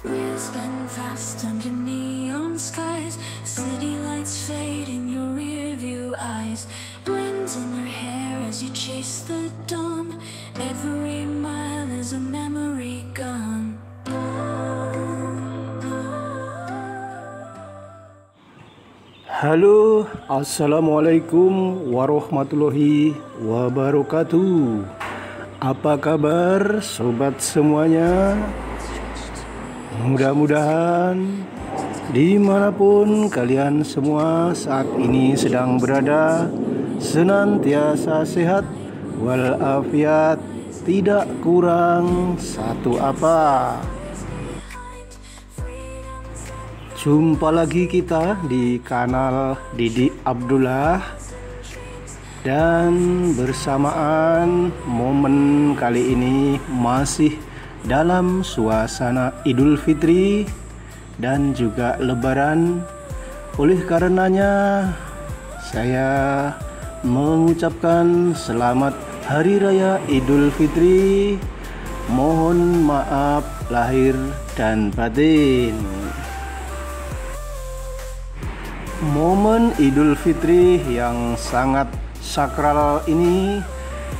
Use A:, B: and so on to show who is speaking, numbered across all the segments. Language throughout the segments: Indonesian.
A: Wheels spin fast under neon skies. City lights fade in your rear view eyes. Winds in your hair as you chase the dawn. Every mile is a memory gone.
B: Halo, assalamualaikum warahmatullahi wabarakatuh. Apa kabar sobat semuanya? Mudah-mudahan dimanapun kalian semua saat ini sedang berada, senantiasa sehat walafiat, tidak kurang satu apa. Jumpa lagi kita di kanal Didi Abdullah, dan bersamaan momen kali ini masih dalam suasana Idul Fitri dan juga Lebaran. Oleh karenanya saya mengucapkan selamat Hari Raya Idul Fitri. Mohon maaf lahir dan batin. Momen Idul Fitri yang sangat sakral ini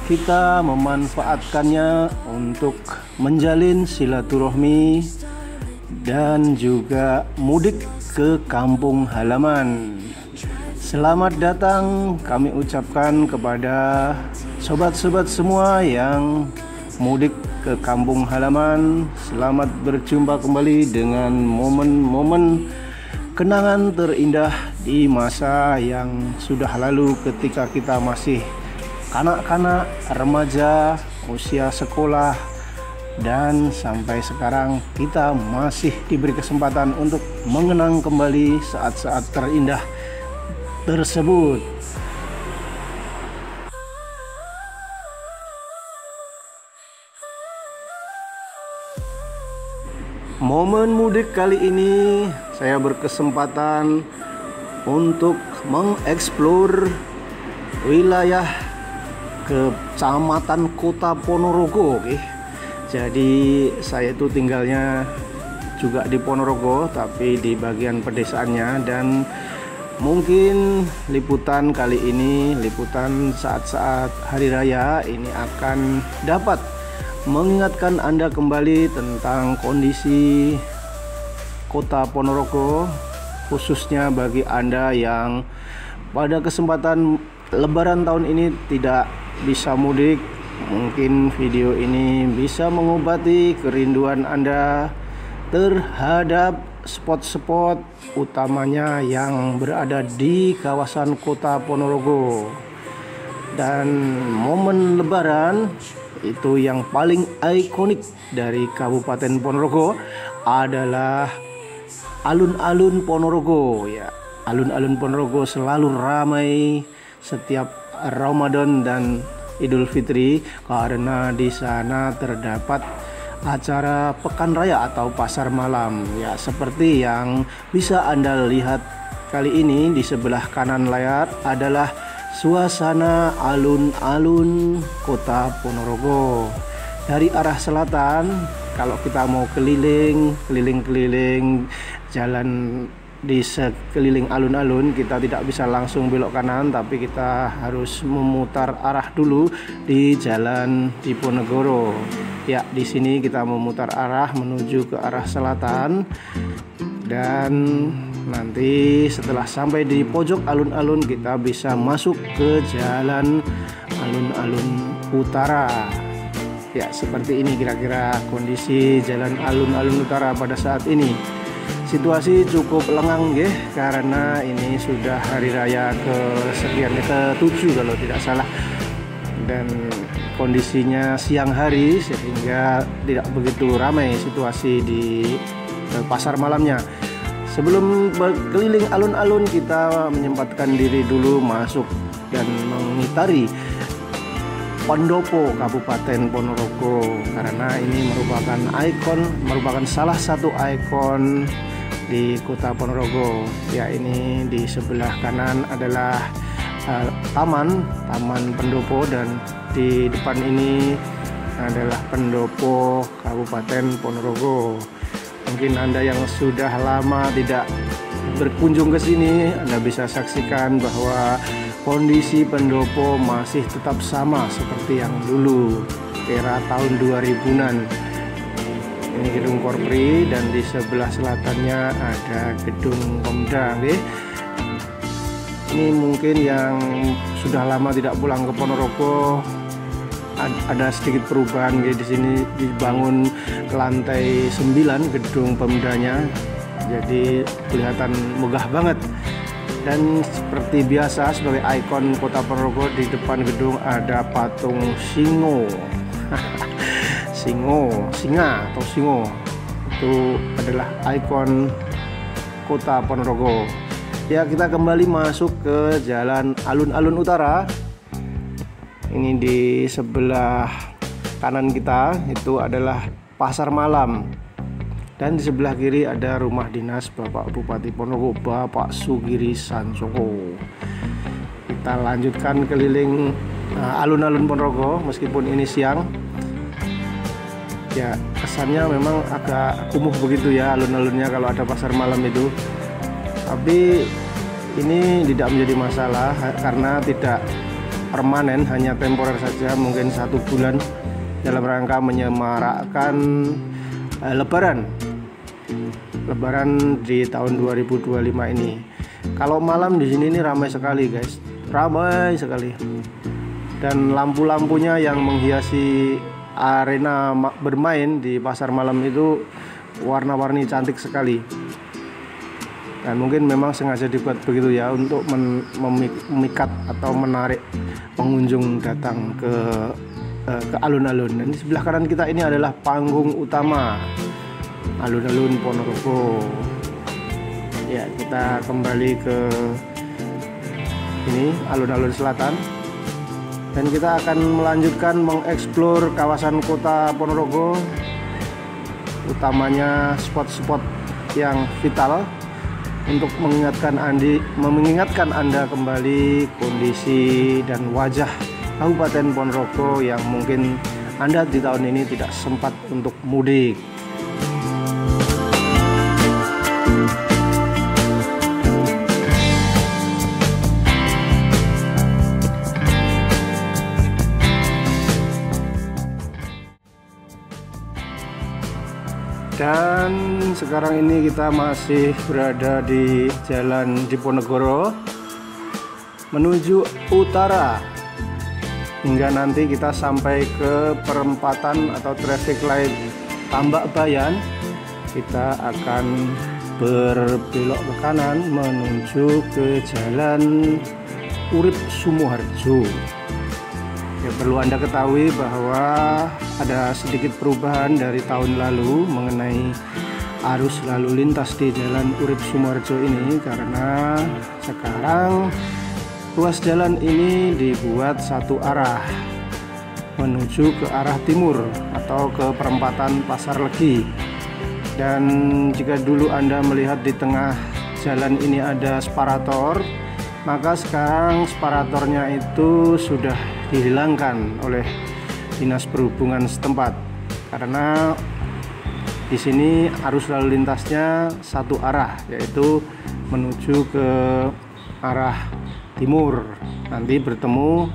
B: kita memanfaatkannya untuk menjalin silaturahmi dan juga mudik ke kampung halaman. Selamat datang kami ucapkan kepada sobat-sobat semua yang mudik ke kampung halaman. Selamat berjumpa kembali dengan momen-momen kenangan terindah di masa yang sudah lalu ketika kita masih kanak-kanak, remaja, usia sekolah, dan sampai sekarang kita masih diberi kesempatan untuk mengenang kembali saat-saat terindah tersebut. Momen mudik kali ini saya berkesempatan untuk mengeksplor wilayah Kecamatan Kota Ponorogo. Jadi saya itu tinggalnya juga di Ponorogo, tapi di bagian pedesaannya, dan mungkin liputan kali ini, liputan saat-saat hari raya ini akan dapat mengingatkan Anda kembali tentang kondisi Kota Ponorogo, khususnya bagi Anda yang pada kesempatan Lebaran tahun ini tidak bisa mudik. Mungkin video ini bisa mengobati kerinduan Anda terhadap spot-spot utamanya yang berada di kawasan Kota Ponorogo. Dan momen Lebaran itu yang paling ikonik dari Kabupaten Ponorogo adalah alun-alun Ponorogo. Ya, alun-alun Ponorogo selalu ramai setiap Ramadan dan Idul Fitri karena di sana terdapat acara pekan raya atau pasar malam. Ya, seperti yang bisa Anda lihat kali ini di sebelah kanan layar adalah suasana alun-alun Kota Ponorogo. Dari arah selatan, kalau kita mau keliling-keliling jalan di sekeliling alun-alun, kita tidak bisa langsung belok kanan, tapi kita harus memutar arah dulu di jalan Diponegoro. Ya, di sini kita memutar arah menuju ke arah selatan, dan nanti setelah sampai di pojok alun-alun kita bisa masuk ke jalan alun-alun utara. Ya, seperti ini kira-kira kondisi jalan alun-alun utara pada saat ini. Situasi cukup lengang ya, karena ini sudah hari raya kesekian, ke-7 kalau tidak salah, dan kondisinya siang hari sehingga tidak begitu ramai situasi di pasar malamnya. Sebelum berkeliling alun-alun, kita menyempatkan diri dulu masuk dan mengitari Pendopo Kabupaten Ponorogo, karena ini merupakan salah satu ikon di Kota Ponorogo. Ya, ini di sebelah kanan adalah Taman Pendopo, dan di depan ini adalah Pendopo Kabupaten Ponorogo. Mungkin Anda yang sudah lama tidak berkunjung ke sini, Anda bisa saksikan bahwa kondisi pendopo masih tetap sama seperti yang dulu, era tahun 2000-an. Ini gedung Korpri dan di sebelah selatannya ada gedung Pemda. Ini mungkin yang sudah lama tidak pulang ke Ponorogo, ada sedikit perubahan. Di sini dibangun ke lantai 9 gedung Pemdanya, jadi kelihatan megah banget. Dan seperti biasa sebagai ikon kota Ponorogo, di depan gedung ada patung singo. Singa atau singo itu adalah ikon kota Ponorogo. Ya, kita kembali masuk ke Jalan Alun-Alun Utara. Ini di sebelah kanan kita itu adalah Pasar Malam, dan di sebelah kiri ada rumah dinas Bapak Bupati Ponorogo, Bapak Sugiri Sansoko. Kita lanjutkan keliling alun-alun Ponorogo meskipun ini siang. Ya, kesannya memang agak kumuh begitu ya alun-alunnya kalau ada pasar malam itu. Tapi ini tidak menjadi masalah karena tidak permanen, hanya temporer saja, mungkin 1 bulan dalam rangka menyemarakkan Lebaran di tahun 2025 ini. Kalau malam di sini ini ramai sekali guys, ramai sekali. Dan lampu-lampunya yang menghiasi arena bermain di pasar malam itu warna-warni cantik sekali. Dan mungkin memang sengaja dibuat begitu ya untuk memikat atau menarik pengunjung datang ke alun-alun. Dan di sebelah kanan kita ini adalah panggung utama alun-alun Ponorogo. Ya, kita kembali ke ini alun-alun selatan. Dan kita akan melanjutkan mengeksplor kawasan kota Ponorogo, utamanya spot-spot yang vital untuk mengingatkan Anda kembali kondisi dan wajah Kabupaten Ponorogo yang mungkin Anda di tahun ini tidak sempat untuk mudik. Dan sekarang ini kita masih berada di Jalan Diponegoro menuju utara hingga nanti kita sampai ke perempatan atau traffic light Tambak Bayan. Kita akan berbelok ke kanan menuju ke Jalan Urip Sumoharjo. Ya, perlu Anda ketahui bahwa ada sedikit perubahan dari tahun lalu mengenai arus lalu lintas di Jalan Urip Sumoharjo ini, karena sekarang ruas jalan ini dibuat satu arah menuju ke arah timur atau ke perempatan Pasar Legi. Dan jika dulu Anda melihat di tengah jalan ini ada separator, maka sekarang separatornya itu sudah dihilangkan oleh Dinas Perhubungan setempat, karena di sini arus lalu lintasnya satu arah, yaitu menuju ke arah timur, nanti bertemu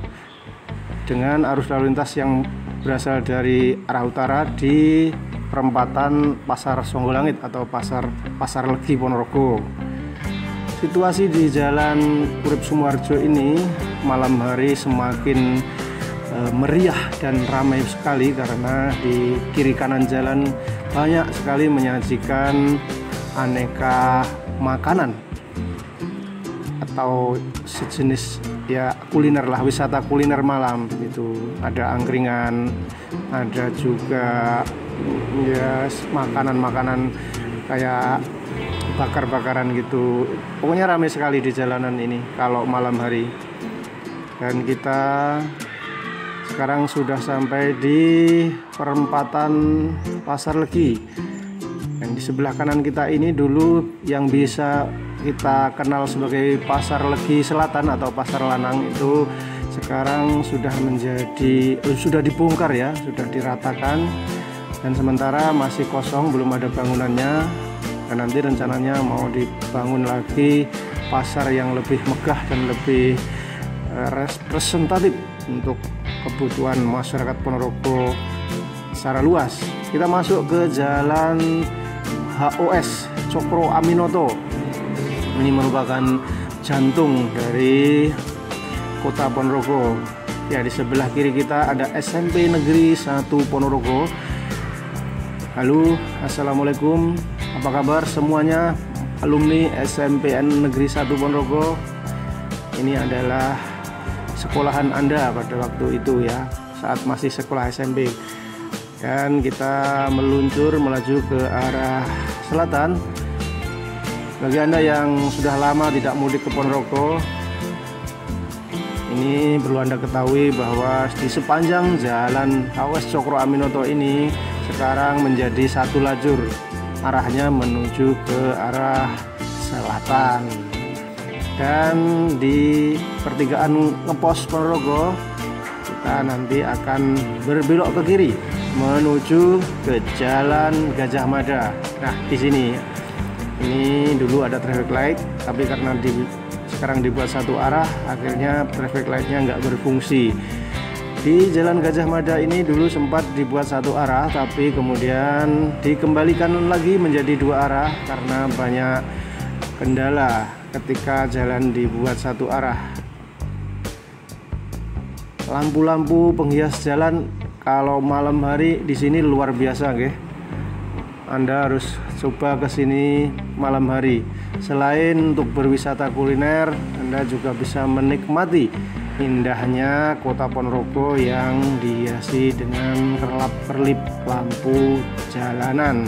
B: dengan arus lalu lintas yang berasal dari arah utara di perempatan Pasar Songgolangit atau Pasar Legi Ponorogo. Situasi di Jalan Urip Sumoharjo ini malam hari semakin meriah dan ramai sekali, karena di kiri kanan jalan banyak sekali menyajikan aneka makanan atau sejenis ya kuliner lah, wisata kuliner malam itu. Ada angkringan, ada juga ya makanan-makanan kayak bakar-bakaran gitu. Pokoknya ramai sekali di jalanan ini kalau malam hari. Dan kita sekarang sudah sampai di perempatan Pasar Legi. Dan di sebelah kanan kita ini dulu yang bisa kita kenal sebagai Pasar Legi Selatan atau Pasar Lanang itu sekarang sudah dibongkar ya, sudah diratakan. dan sementara masih kosong, belum ada bangunannya, dan nanti rencananya mau dibangun lagi pasar yang lebih megah dan lebih representatif untuk kebutuhan masyarakat Ponorogo secara luas. Kita masuk ke jalan HOS Cokro Aminoto. Ini merupakan jantung dari kota Ponorogo. Ya, di sebelah kiri kita ada SMP Negeri 1 Ponorogo. Halo, assalamualaikum. Apa kabar semuanya alumni SMPN Negeri 1 Ponorogo? Ini adalah sekolahan Anda pada waktu itu ya, saat masih sekolah SMP. Dan kita meluncur melaju ke arah selatan. Bagi Anda yang sudah lama tidak mudik ke Ponorogo, ini perlu Anda ketahui bahwa di sepanjang jalan HOS Cokro Aminoto ini sekarang menjadi satu lajur, arahnya menuju ke arah selatan. Dan di pertigaan Ngepos Ponorogo kita nanti akan berbelok ke kiri menuju ke Jalan Gajah Mada. Nah, di sini ini dulu ada traffic light, tapi karena sekarang dibuat satu arah, akhirnya traffic lightnya nggak berfungsi. Di Jalan Gajah Mada ini dulu sempat dibuat satu arah, tapi kemudian dikembalikan lagi menjadi dua arah karena banyak kendala ketika jalan dibuat satu arah. Lampu-lampu penghias jalan kalau malam hari di sini luar biasa, nggih. Anda harus coba ke sini malam hari. Selain untuk berwisata kuliner, Anda juga bisa menikmati indahnya kota Ponorogo yang dihiasi dengan kerlap-kerlip lampu jalanan.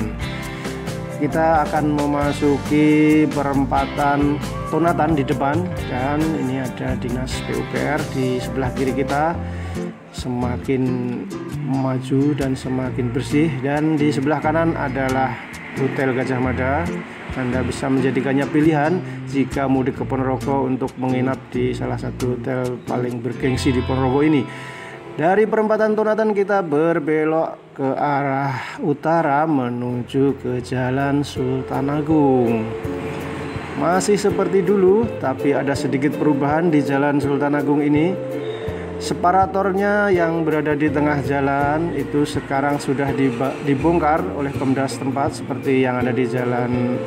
B: Kita akan memasuki perempatan Tonatan di depan, dan ini ada dinas PUPR di sebelah kiri kita. Semakin maju dan semakin bersih, dan di sebelah kanan adalah Hotel Gajah Mada. Anda bisa menjadikannya pilihan jika mudik ke Ponorogo untuk menginap di salah satu hotel paling bergengsi di Ponorogo ini. Dari perempatan Tonatan kita berbelok ke arah utara menuju ke Jalan Sultan Agung. Masih seperti dulu, tapi ada sedikit perubahan di Jalan Sultan Agung ini. Separatornya yang berada di tengah jalan itu sekarang sudah dibongkar oleh Pemda setempat, seperti yang ada di Jalan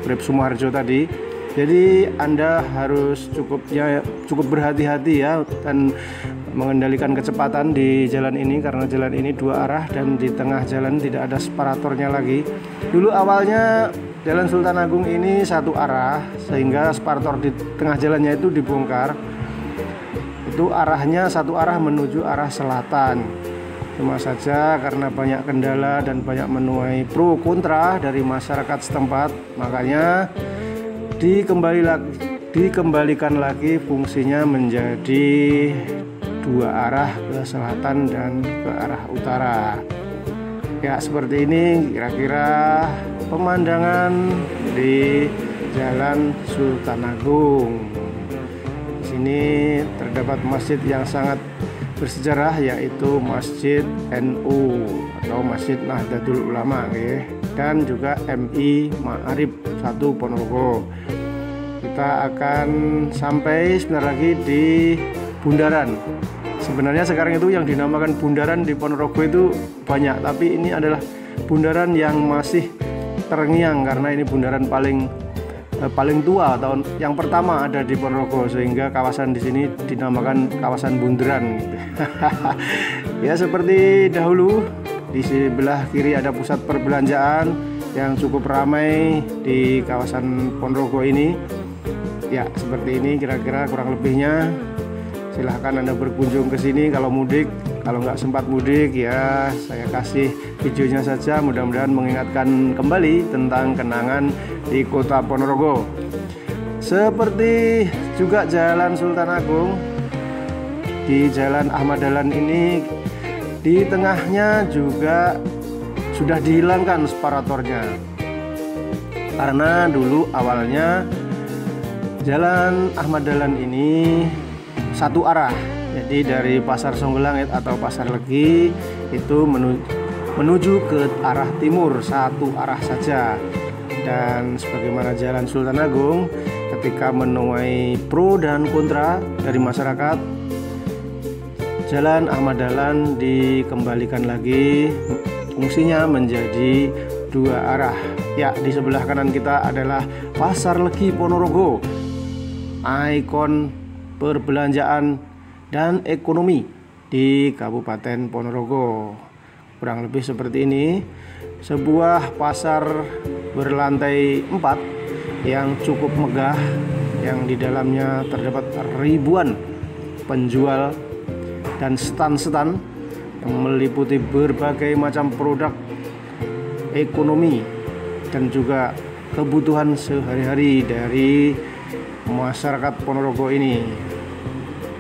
B: Urip Sumoharjo tadi. Jadi Anda harus cukup berhati-hati ya, dan mengendalikan kecepatan di jalan ini, karena jalan ini dua arah dan di tengah jalan tidak ada separatornya lagi. Dulu awalnya Jalan Sultan Agung ini satu arah, sehingga separator di tengah jalannya itu dibongkar. Itu arahnya satu arah menuju arah selatan. Cuma saja karena banyak kendala dan banyak menuai pro kontra dari masyarakat setempat, makanya dikembalikan lagi fungsinya menjadi dua arah, ke selatan dan ke arah utara. Ya, seperti ini kira-kira pemandangan di Jalan Sultan Agung. Ini terdapat masjid yang sangat bersejarah, yaitu Masjid NU atau Masjid Nahdlatul Ulama, dan juga MI Ma'arif 1 Ponorogo. Kita akan sampai sebentar lagi di Bundaran. Sebenarnya sekarang itu yang dinamakan Bundaran di Ponorogo itu banyak, tapi ini adalah bundaran yang masih terngiang karena ini bundaran paling tua, tahun yang pertama ada di Ponorogo, sehingga kawasan di sini dinamakan kawasan Bundaran. Ya, seperti dahulu di sebelah kiri ada pusat perbelanjaan yang cukup ramai di kawasan Ponorogo ini. Ya, seperti ini kira-kira kurang lebihnya. Silahkan Anda berkunjung ke sini kalau mudik. Kalau nggak sempat mudik, ya saya kasih videonya saja, mudah-mudahan mengingatkan kembali tentang kenangan di kota Ponorogo. Seperti juga Jalan Sultan Agung, di Jalan Ahmad Dahlan ini di tengahnya juga sudah dihilangkan separatornya, karena dulu awalnya Jalan Ahmad Dahlan ini satu arah. Jadi dari Pasar Songgolangit atau Pasar Legi itu menuju ke arah timur, satu arah saja. Dan sebagaimana Jalan Sultan Agung, ketika menuai pro dan kontra dari masyarakat, Jalan Ahmad Dahlan dikembalikan lagi fungsinya menjadi dua arah. Ya, di sebelah kanan kita adalah Pasar Legi Ponorogo, ikon perbelanjaan dan ekonomi di Kabupaten Ponorogo. Kurang lebih seperti ini, sebuah pasar berlantai 4 yang cukup megah, yang di dalamnya terdapat ribuan penjual dan stan-stan yang meliputi berbagai macam produk ekonomi dan juga kebutuhan sehari-hari dari masyarakat Ponorogo ini.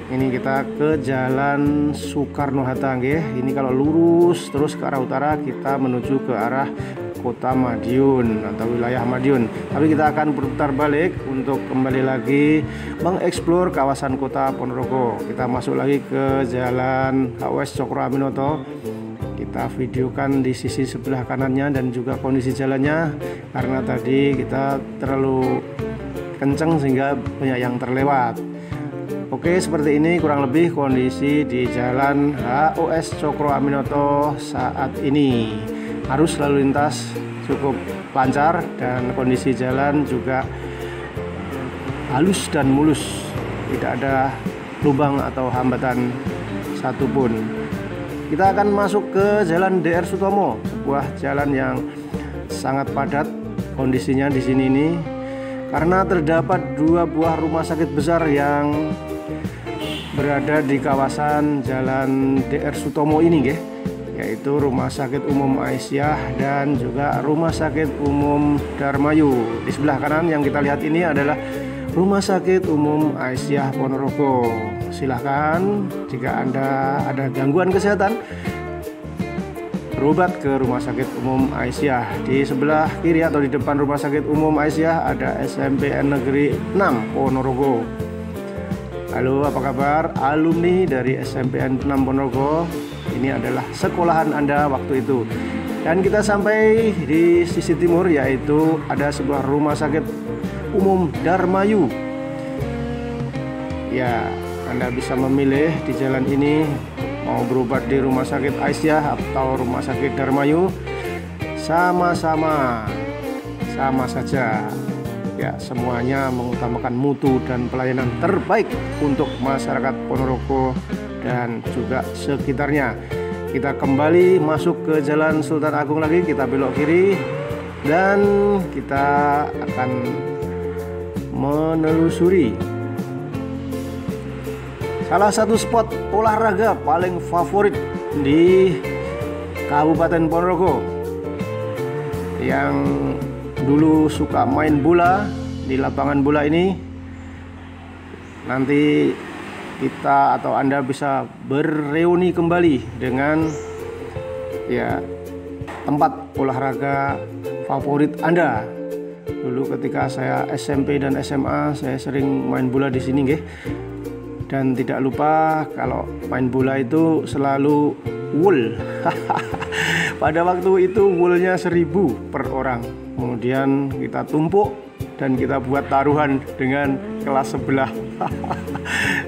B: Ini kita ke Jalan Soekarno-Hatta, nggih. Ini kalau lurus terus ke arah utara kita menuju ke arah Kota Madiun atau wilayah Madiun. Tapi kita akan berputar balik untuk kembali lagi mengeksplor kawasan Kota Ponorogo. Kita masuk lagi ke Jalan HOS Cokro Aminoto. Kita videokan di sisi sebelah kanannya dan juga kondisi jalannya, karena tadi kita terlalu kenceng sehingga banyak yang terlewat. Oke, seperti ini kurang lebih kondisi di Jalan HOS Cokro Aminoto saat ini. Arus lalu lintas cukup lancar dan kondisi jalan juga halus dan mulus, tidak ada lubang atau hambatan satupun. Kita akan masuk ke Jalan DR Sutomo, sebuah jalan yang sangat padat kondisinya di sini ini, karena terdapat dua buah rumah sakit besar yang berada di kawasan Jalan DR Sutomo ini, yaitu Rumah Sakit Umum Aisyah dan juga Rumah Sakit Umum Darmayu. Di sebelah kanan yang kita lihat ini adalah Rumah Sakit Umum Aisyah Ponorogo. Silahkan jika Anda ada gangguan kesehatan, berobat ke Rumah Sakit Umum Aisyah. Di sebelah kiri atau di depan Rumah Sakit Umum Aisyah ada SMPN Negeri 6 Ponorogo. Halo, apa kabar alumni dari SMPN 6 Ponorogo? Ini adalah sekolahan Anda waktu itu. Dan kita sampai di sisi timur, yaitu ada sebuah Rumah Sakit Umum Darmayu. Ya, Anda bisa memilih di jalan ini mau berobat di Rumah Sakit Aisyah atau Rumah Sakit Darmayu. Sama saja. Ya, semuanya mengutamakan mutu dan pelayanan terbaik untuk masyarakat Ponorogo dan juga sekitarnya. Kita kembali masuk ke Jalan Sultan Agung lagi, kita belok kiri dan kita akan menelusuri salah satu spot olahraga paling favorit di Kabupaten Ponorogo, yang dulu suka main bola di lapangan bola ini. Nanti kita atau Anda bisa bereuni kembali dengan ya tempat olahraga favorit Anda. Dulu ketika saya SMP dan SMA saya sering main bola di sini, nggih. Dan tidak lupa kalau main bola itu selalu wool. Pada waktu itu woolnya 1.000 per orang. Kemudian kita tumpuk dan kita buat taruhan dengan kelas sebelah.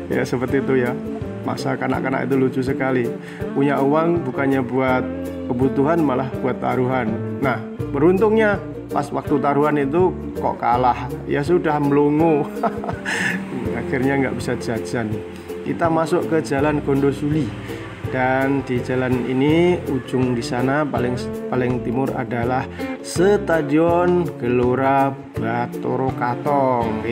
B: Ya seperti itu ya. Masa kanak-kanak itu lucu sekali. Punya uang bukannya buat kebutuhan, malah buat taruhan. Nah, beruntungnya pas waktu taruhan itu kok kalah. Ya sudah melongo. Akhirnya nggak bisa jajan. Kita masuk ke Jalan Gondosuli. Dan di jalan ini ujung di sana paling timur adalah Stadion Gelora Bathara Katong.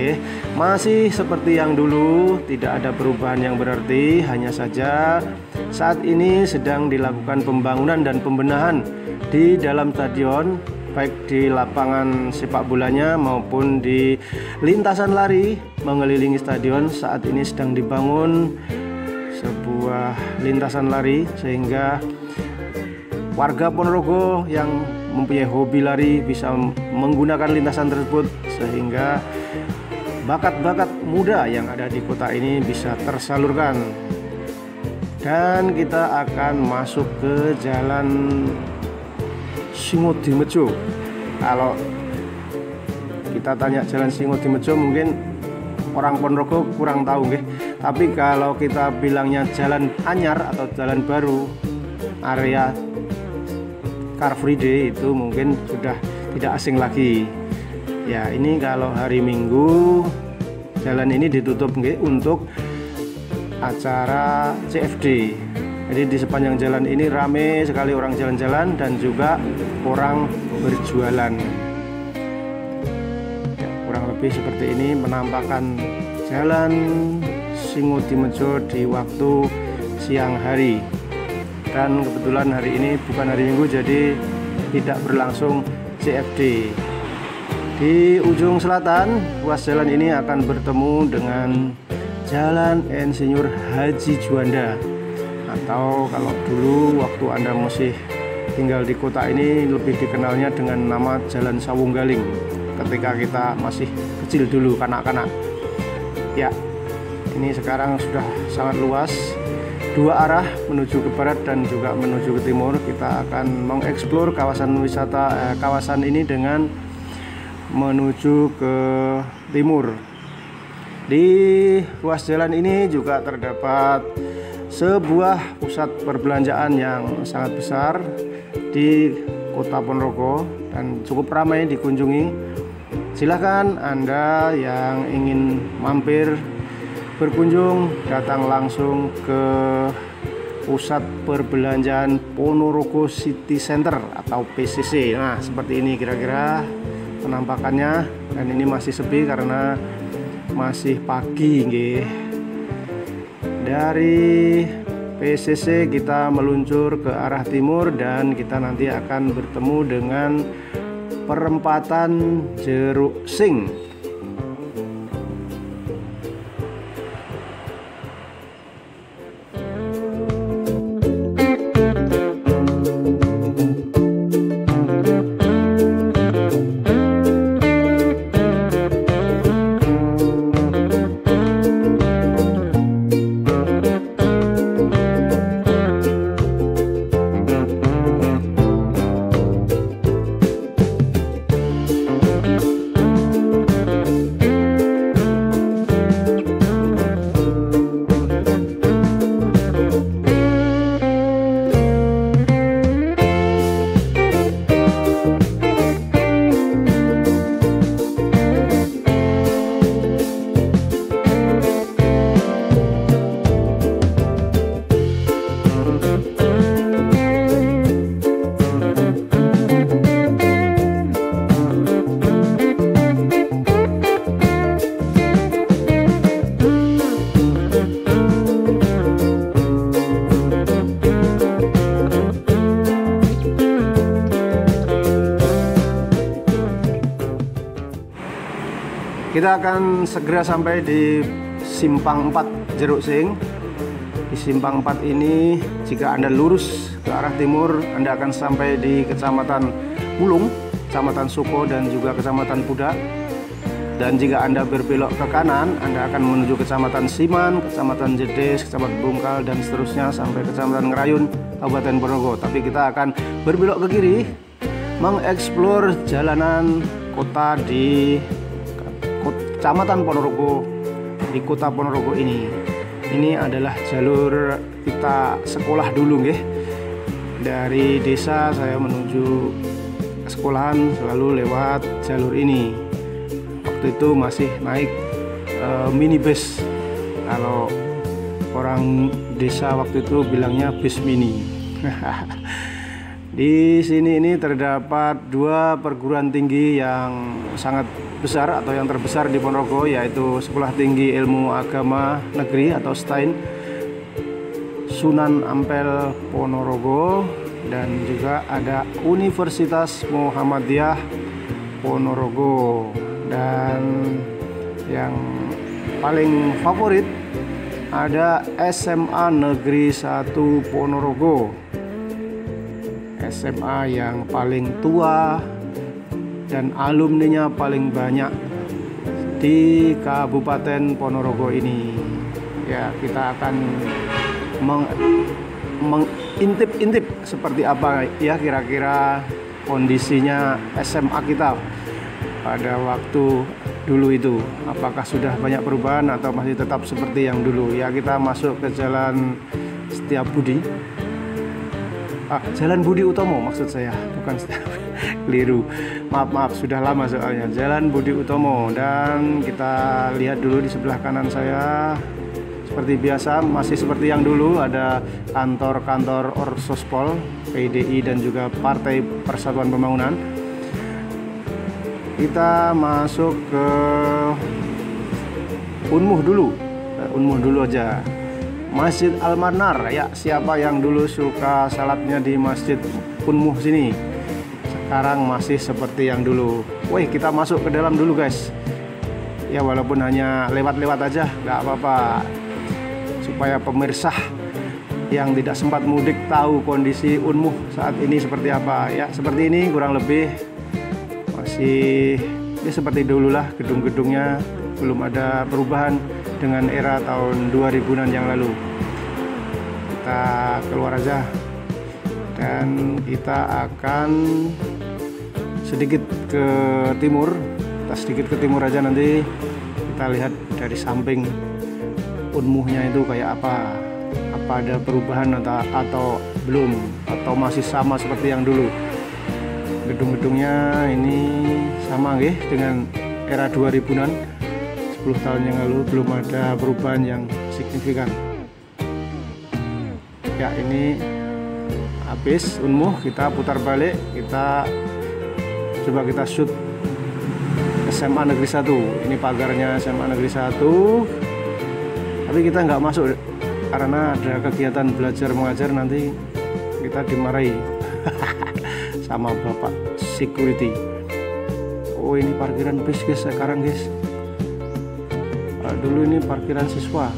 B: Masih seperti yang dulu, tidak ada perubahan yang berarti. Hanya saja saat ini sedang dilakukan pembangunan dan pembenahan di dalam stadion, baik di lapangan sepak bolanya maupun di lintasan lari mengelilingi stadion. Saat ini sedang dibangun sebuah lintasan lari sehingga warga Ponorogo yang mempunyai hobi lari bisa menggunakan lintasan tersebut, sehingga bakat-bakat muda yang ada di kota ini bisa tersalurkan. Dan kita akan masuk ke Jalan Singodimejo. Kalau kita tanya Jalan Singodimejo mungkin orang Ponorogo kurang tahu nggih. Tapi kalau kita bilangnya Jalan Anyar atau Jalan Baru area Car Free Day itu mungkin sudah tidak asing lagi. Ya, ini kalau hari Minggu jalan ini ditutup nggih untuk acara CFD. Jadi di sepanjang jalan ini rame sekali orang jalan-jalan dan juga orang berjualan. Ya, kurang lebih seperti ini penampakan Jalan Singodimejo di waktu siang hari. Dan kebetulan hari ini bukan hari Minggu, jadi tidak berlangsung CFD. Di ujung selatan, ruas jalan ini akan bertemu dengan Jalan Insinyur Haji Juanda. Atau kalau dulu waktu Anda masih tinggal di kota ini lebih dikenalnya dengan nama Jalan Sawunggaling ketika kita masih kecil dulu, kanak-kanak. Ya, ini sekarang sudah sangat luas, dua arah menuju ke barat dan juga menuju ke timur. Kita akan mengeksplor kawasan wisata kawasan ini dengan menuju ke timur. Di ruas jalan ini juga terdapat sebuah pusat perbelanjaan yang sangat besar di Kota Ponorogo dan cukup ramai dikunjungi. Silahkan Anda yang ingin mampir berkunjung datang langsung ke pusat perbelanjaan Ponorogo City Center atau PCC. Nah, seperti ini kira-kira penampakannya, dan ini masih sepi karena masih pagi nggih. Dari PCC kita meluncur ke arah timur dan kita nanti akan bertemu dengan perempatan Jeruk Sing. Kita akan segera sampai di Simpang 4 Jeruk Sing. Di Simpang 4 ini jika Anda lurus ke arah timur, Anda akan sampai di Kecamatan Pulung, Kecamatan Suko dan juga Kecamatan Pudak. Dan jika Anda berbelok ke kanan, Anda akan menuju Kecamatan Siman, Kecamatan Jedes, Kecamatan Bungkal dan seterusnya sampai Kecamatan Ngerayun, Kabupaten Ponorogo. Tapi kita akan berbelok ke kiri, mengeksplor jalanan kota di Kecamatan Ponorogo, di Kota Ponorogo ini. Ini adalah jalur kita sekolah dulu nggih. Dari desa saya menuju sekolahan selalu lewat jalur ini. Waktu itu masih naik minibus. Kalau orang desa waktu itu bilangnya bis mini. Di sini ini terdapat dua perguruan tinggi yang sangat besar atau yang terbesar di Ponorogo, yaitu Sekolah Tinggi Ilmu Agama Negeri atau STAIN Sunan Ampel Ponorogo, dan juga ada Universitas Muhammadiyah Ponorogo, dan yang paling favorit ada SMA Negeri 1 Ponorogo, SMA yang paling tua dan alumninya paling banyak di Kabupaten Ponorogo ini. Ya, kita akan mengintip-intip seperti apa ya kira-kira kondisinya SMA kita pada waktu dulu itu. Apakah sudah banyak perubahan atau masih tetap seperti yang dulu? Ya, kita masuk ke Jalan Setiabudi. Jalan Budi Utomo maksud saya, bukan keliru. Maaf, sudah lama soalnya. Jalan Budi Utomo, dan kita lihat dulu di sebelah kanan saya. Seperti biasa, masih seperti yang dulu, ada kantor-kantor Orsospol, PDI dan juga Partai Persatuan Pembangunan. Kita masuk ke Unmuh dulu aja. Masjid Al-Manar, ya, siapa yang dulu suka salatnya di Masjid Unmuh sini? Sekarang masih seperti yang dulu. Wih, kita masuk ke dalam dulu guys. Ya, walaupun hanya lewat-lewat aja, nggak apa-apa, supaya pemirsa yang tidak sempat mudik tahu kondisi Unmuh saat ini seperti apa. Ya, seperti ini kurang lebih, masih ya seperti dulu lah, gedung-gedungnya belum ada perubahan dengan era tahun 2000-an yang lalu. Kita keluar aja dan kita akan sedikit ke timur. Kita sedikit ke timur aja, nanti kita lihat dari samping Unmuhnya itu kayak apa ada perubahan atau belum, atau masih sama seperti yang dulu. Gedung-gedungnya ini sama nggih dengan era 2000-an, 10 tahun yang lalu, belum ada perubahan yang signifikan. Ya, ini habis Unmuh, kita putar balik, kita coba kita shoot SMA Negeri 1. Ini pagarnya SMA Negeri 1, tapi kita nggak masuk karena ada kegiatan belajar mengajar, nanti kita dimarahi sama bapak security. Oh, ini parkiran bis guys sekarang guys. Dulu ini parkiran siswa.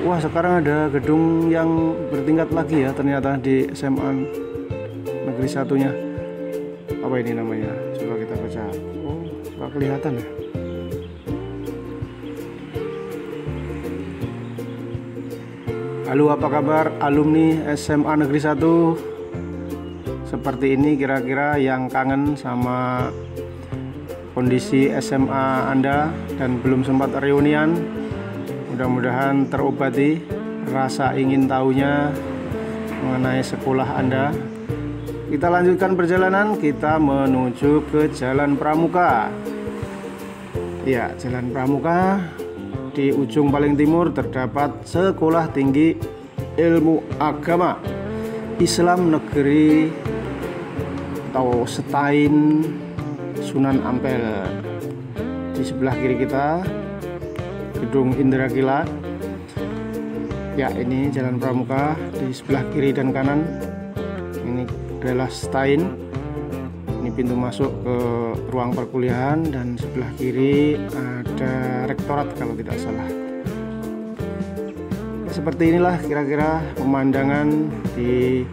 B: Wah, sekarang ada gedung yang bertingkat lagi ya ternyata di SMA Negeri 1-nya. Apa ini namanya? Coba kita baca. Oh, nggak kelihatan ya. Halo, apa kabar alumni SMA Negeri 1? Seperti ini kira-kira yang kangen sama kondisi SMA Anda dan belum sempat reunian. Mudah-mudahan terobati rasa ingin tahunya mengenai sekolah Anda. Kita lanjutkan perjalanan, kita menuju ke Jalan Pramuka. Ya, Jalan Pramuka. Di ujung paling timur terdapat Sekolah Tinggi Ilmu Agama Islam Negeri atau STAIN Sunan Ampel. Di sebelah kiri kita Gedung Indra Kila. Ya, ini Jalan Pramuka. Di sebelah kiri dan kanan ini adalah STAIN. Ini pintu masuk ke ruang perkuliahan, dan sebelah kiri ada rektorat kalau tidak salah. Seperti inilah kira-kira pemandangan di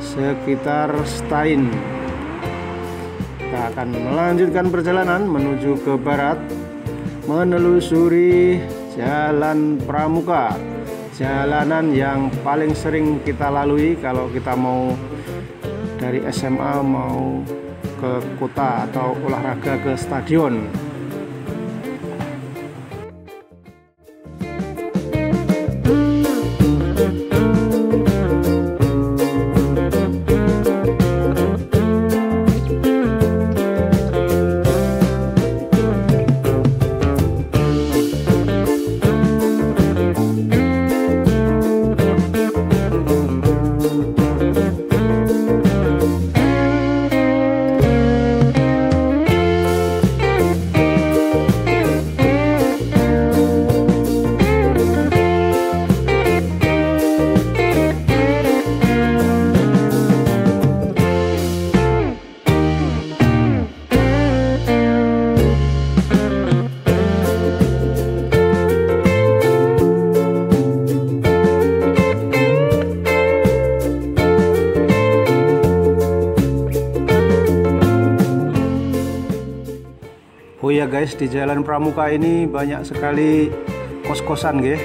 B: sekitar STAIN. Kita akan melanjutkan perjalanan menuju ke barat, menelusuri Jalan Pramuka, jalanan yang paling sering kita lalui kalau kita mau dari SMA mau ke kota atau olahraga ke stadion. ya guys, di Jalan Pramuka ini banyak sekali kos-kosan nggih.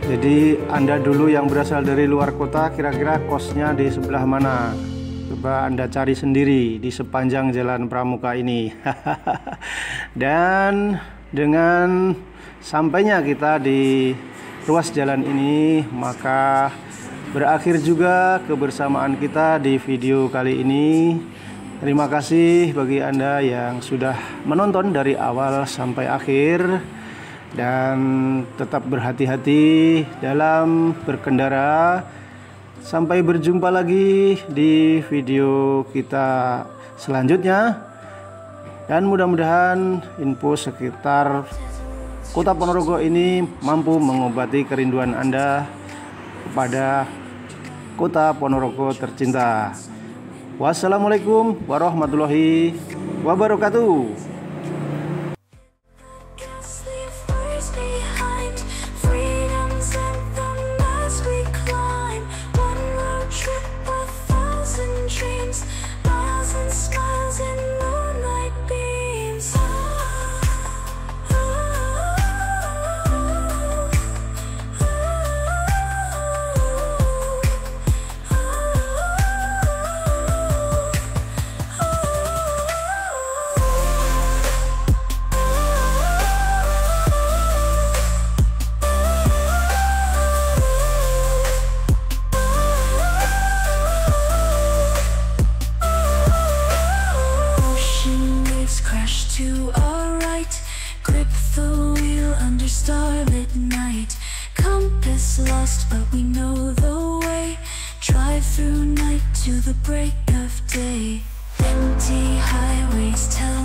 B: Jadi Anda dulu yang berasal dari luar kota, kira-kira kosnya di sebelah mana? Coba Anda cari sendiri di sepanjang Jalan Pramuka ini. Dan dengan sampainya kita di ruas jalan ini, maka berakhir juga kebersamaan kita di video kali ini. Terima kasih bagi Anda yang sudah menonton dari awal sampai akhir. Dan tetap berhati-hati dalam berkendara. Sampai berjumpa lagi di video kita selanjutnya. Dan mudah-mudahan info sekitar Kota Ponorogo ini mampu mengobati kerinduan Anda kepada Kota Ponorogo tercinta. Wassalamualaikum warahmatullahi wabarakatuh. To our right, grip the wheel under starlit night. Compass lost, but we know the way. Drive through night to the break of day. Empty highways tell